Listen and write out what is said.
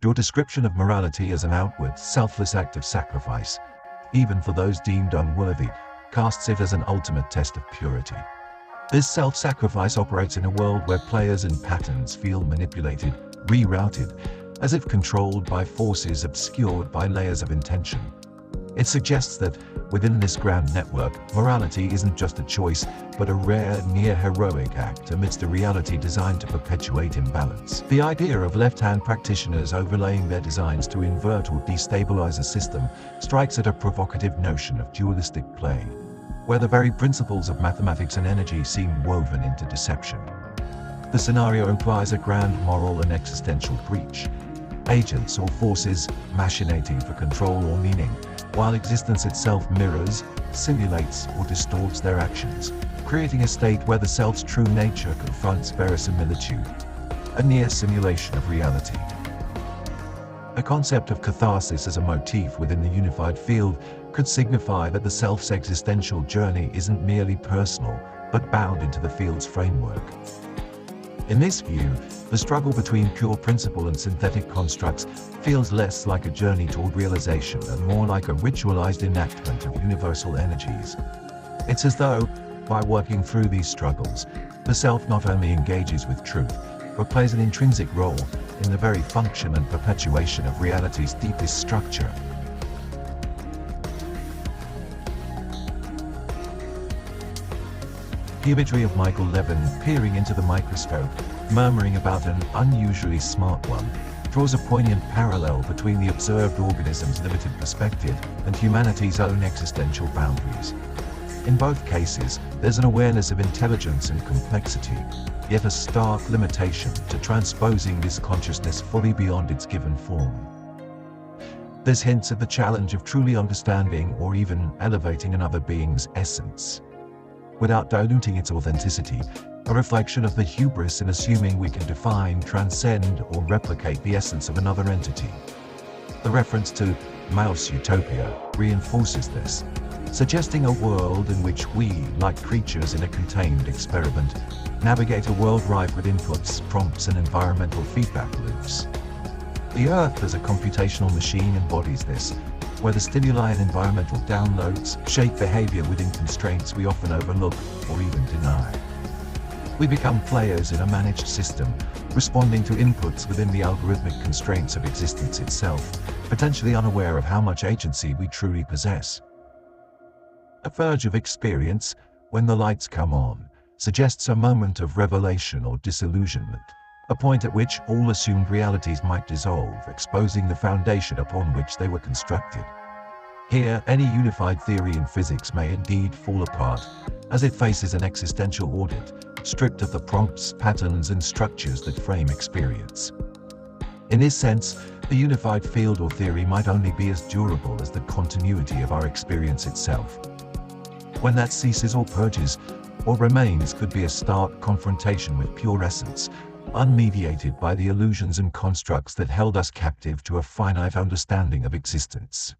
Your description of morality as an outward, selfless act of sacrifice, even for those deemed unworthy, casts it as an ultimate test of purity. This self-sacrifice operates in a world where players and patterns feel manipulated, rerouted, as if controlled by forces obscured by layers of intention. It suggests that, within this grand network, morality isn't just a choice, but a rare, near-heroic act amidst a reality designed to perpetuate imbalance. The idea of left-hand practitioners overlaying their designs to invert or destabilize a system strikes at a provocative notion of dualistic play, where the very principles of mathematics and energy seem woven into deception. The scenario implies a grand moral and existential breach. Agents or forces machinating for control or meaning, while existence itself mirrors, simulates, or distorts their actions, creating a state where the self's true nature confronts verisimilitude, a near simulation of reality. The concept of catharsis as a motif within the unified field could signify that the self's existential journey isn't merely personal, but bound into the field's framework. In this view, the struggle between pure principle and synthetic constructs feels less like a journey toward realization and more like a ritualized enactment of universal energies. It's as though, by working through these struggles, the self not only engages with truth, but plays an intrinsic role in the very function and perpetuation of reality's deepest structure. The imagery of Michael Levin peering into the microscope, murmuring about an unusually smart one, draws a poignant parallel between the observed organism's limited perspective and humanity's own existential boundaries. In both cases, there's an awareness of intelligence and complexity, yet a stark limitation to transposing this consciousness fully beyond its given form. There's hints at the challenge of truly understanding or even elevating another being's essence, without diluting its authenticity, a reflection of the hubris in assuming we can define, transcend, or replicate the essence of another entity. The reference to Mouse Utopia reinforces this, suggesting a world in which we, like creatures in a contained experiment, navigate a world rife with inputs, prompts, and environmental feedback loops. The Earth as a computational machine embodies this, where the stimuli and environmental downloads shape behavior within constraints we often overlook or even deny. We become players in a managed system, responding to inputs within the algorithmic constraints of existence itself, potentially unaware of how much agency we truly possess. A Purged Experience, when the lights come on, suggests a moment of revelation or disillusionment, a point at which all assumed realities might dissolve, exposing the foundation upon which they were constructed. Here, any unified theory in physics may indeed fall apart, as it faces an existential audit, stripped of the prompts, patterns, and structures that frame experience. In this sense, the unified field or theory might only be as durable as the continuity of our experience itself. When that ceases or purges, or remains, could be a stark confrontation with pure essence, unmediated by the illusions and constructs that held us captive to a finite understanding of existence.